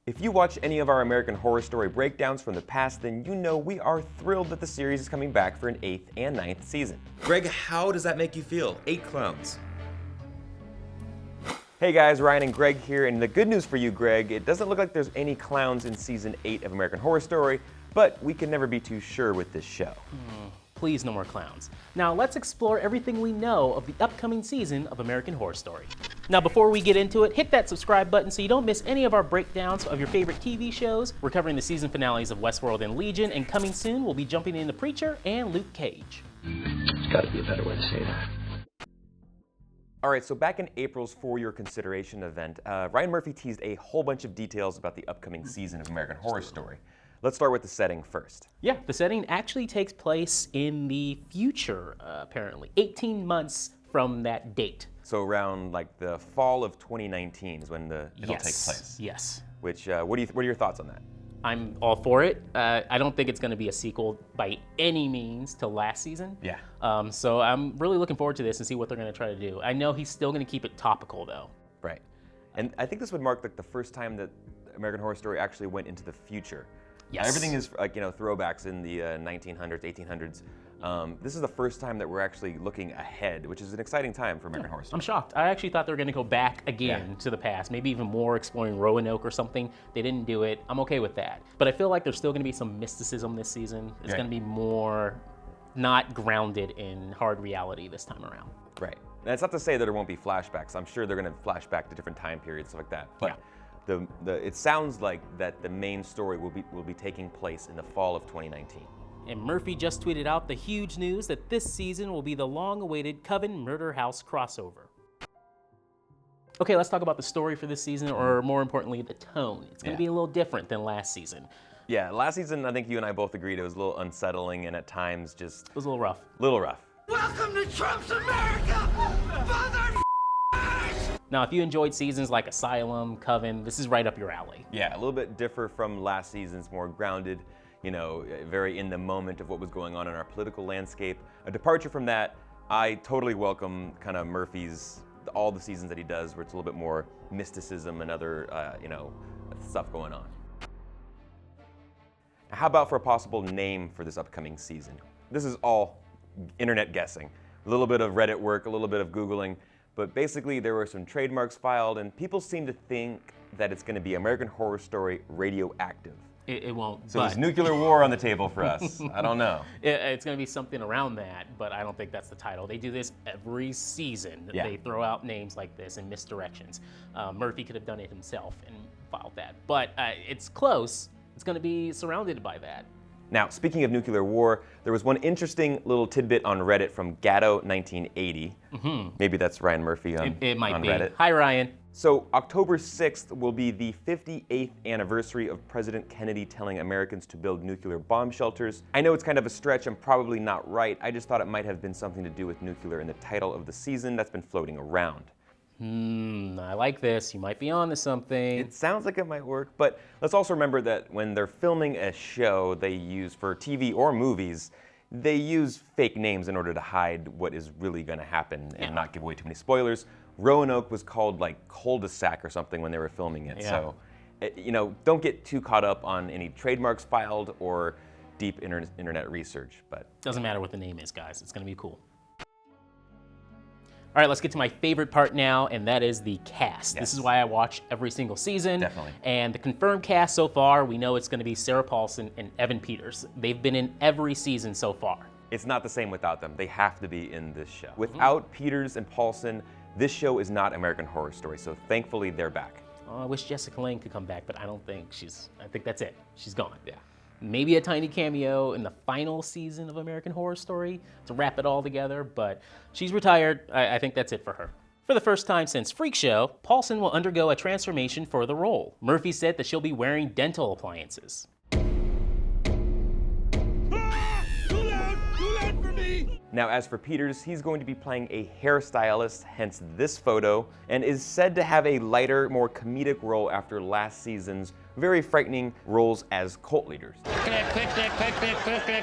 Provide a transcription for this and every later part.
If you watch any of our American Horror Story breakdowns from the past, then you know we are thrilled that the series is coming back for an 8th and 9th season. Greg, how does that make you feel? 8 clowns. Hey guys, Ryan and Greg here, and the good news for you, Greg, it doesn't look like there's any clowns in season 8 of American Horror Story, but we can never be too sure with this show. Please, no more clowns. Now let's explore everything we know of the upcoming season of American Horror Story. Now before we get into it, hit that subscribe button so you don't miss any of our breakdowns of your favorite TV shows. We're covering the season finales of Westworld and Legion, and coming soon we'll be jumping into Preacher and Luke Cage. There's gotta be a better way to say that. All right, so back in April's For Your Consideration event, Ryan Murphy teased a whole bunch of details about the upcoming season of American Horror Story. Let's start with the setting first. Yeah, the setting actually takes place in the future, apparently. 18 months from that date. So around like the fall of 2019 is when it'll take place. Yes. Which, what are your thoughts on that? I'm all for it. I don't think it's going to be a sequel by any means to last season. Yeah. So I'm really looking forward to this and see what they're going to try to do. I know he's still going to keep it topical though. Right. And I think this would mark like the first time that American Horror Story actually went into the future. Yes. Everything is like, throwbacks in the 1900s, 1800s. This is the first time that we're actually looking ahead, which is an exciting time for American Horror Story. I'm shocked. I actually thought they were going to go back again to the past, maybe even more exploring Roanoke or something. They didn't do it. I'm okay with that. But I feel like there's still going to be some mysticism this season. It's going to be more not grounded in hard reality this time around. Right. And it's not to say that there won't be flashbacks. I'm sure they're going to flash back to different time periods, stuff like that. But it sounds like that the main story will be taking place in the fall of 2019. And Murphy just tweeted out the huge news that this season will be the long-awaited Coven Murder House crossover. Okay, let's talk about the story for this season, or more importantly, the tone. It's going to be a little different than last season. Yeah, last season, I think you and I both agreed it was a little unsettling and at times just... It was a little rough. Little rough. Welcome to Trump's America, mother. Now, if you enjoyed seasons like Asylum, Coven, this is right up your alley. Yeah, a little bit different from last season's, more grounded, very in the moment of what was going on in our political landscape. A departure from that, I totally welcome kind of Murphy's, all the seasons that he does where it's a little bit more mysticism and other, stuff going on. How about for a possible name for this upcoming season? This is all internet guessing. A little bit of Reddit work, a little bit of Googling. But basically, there were some trademarks filed, and people seem to think that it's going to be American Horror Story Radioactive. It won't. So there's nuclear war on the table for us. I don't know. It's going to be something around that, but I don't think that's the title. They do this every season. Yeah. They throw out names like this and misdirections. Murphy could have done it himself and filed that. But it's close. It's going to be surrounded by that. Now, speaking of nuclear war, there was one interesting little tidbit on Reddit from Gatto1980. Maybe that's Ryan Murphy on It might be. Reddit. Hi, Ryan. So October 6th will be the 58th anniversary of President Kennedy telling Americans to build nuclear bomb shelters. I know it's kind of a stretch and probably not right. I just thought it might have been something to do with nuclear in the title of the season that's been floating around. I like this. You might be on to something. It sounds like it might work, but let's also remember that when they're filming a show they use for TV or movies, they use fake names in order to hide what is really going to happen and not give away too many spoilers. Roanoke was called like cul-de-sac or something when they were filming it. So, don't get too caught up on any trademarks filed or deep internet research. But doesn't matter what the name is, guys. It's going to be cool. All right, let's get to my favorite part now, and that is the cast. Yes. This is why I watch every single season. Definitely. And the confirmed cast so far, we know it's going to be Sarah Paulson and Evan Peters. They've been in every season so far. It's not the same without them. They have to be in this show. Without Peters and Paulson, this show is not American Horror Story, so thankfully they're back. Oh, I wish Jessica Lange could come back, but I don't think I think that's it. She's gone. Yeah. Maybe a tiny cameo in the final season of American Horror Story to wrap it all together, but she's retired. I think that's it for her. For the first time since Freak Show, Paulson will undergo a transformation for the role. Murphy said that she'll be wearing dental appliances. Now, as for Peters, he's going to be playing a hairstylist, hence this photo, and is said to have a lighter, more comedic role after last season's very frightening roles as cult leaders.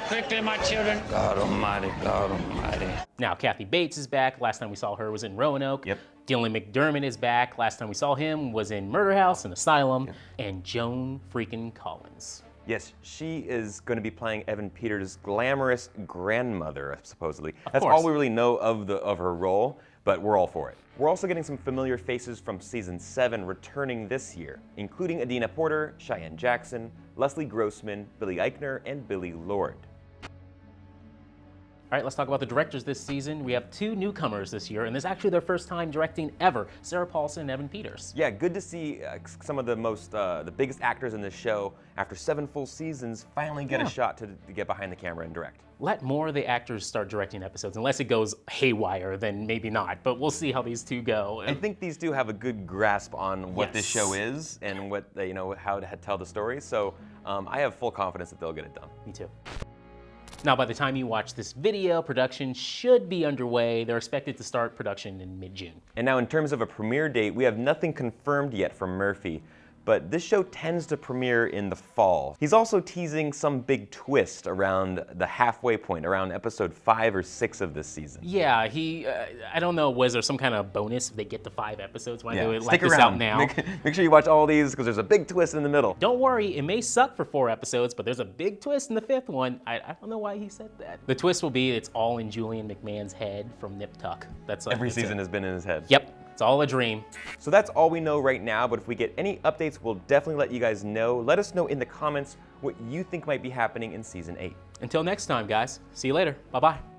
Quickly, my children. God almighty, God almighty. Now, Kathy Bates is back. Last time we saw her was in Roanoke. Yep. Dylan McDermott is back. Last time we saw him was in Murder House and Asylum. And Joan freaking Collins. Yes, she is going to be playing Evan Peters' glamorous grandmother, supposedly. That's course. all we really know of her role, but we're all for it. We're also getting some familiar faces from season 7 returning this year, including Adina Porter, Cheyenne Jackson, Leslie Grossman, Billy Eichner, and Billy Lord. All right, let's talk about the directors this season. We have 2 newcomers this year, and this is actually their first time directing ever, Sarah Paulson and Evan Peters. Yeah, good to see some of the biggest actors in this show, after 7 full seasons, finally get a shot to get behind the camera and direct. Let more of the actors start directing episodes. Unless it goes haywire, then maybe not. But we'll see how these 2 go. I think these 2 have a good grasp on what this Yes. show is and what how to tell the story. So I have full confidence that they'll get it done. Me too. Now, by the time you watch this video, production should be underway. They're expected to start production in mid-June. And now in terms of a premiere date, we have nothing confirmed yet from Murphy, but this show tends to premiere in the fall. He's also teasing some big twist around the halfway point, around episode 5 or 6 of this season. Yeah, I don't know, was there some kind of bonus if they get to 5 episodes? Why do they Stick like this around. out now? Make sure you watch all these because there's a big twist in the middle. Don't worry, it may suck for 4 episodes, but there's a big twist in the 5th one. I don't know why he said that. The twist will be it's all in Julian McMahon's head from Nip Tuck. Every season has been in his head. Yep, it's all a dream. So that's all we know right now, but if we get any updates, we'll definitely let you guys know. Let us know in the comments what you think might be happening in season 8. Until next time, guys. See you later. Bye-bye.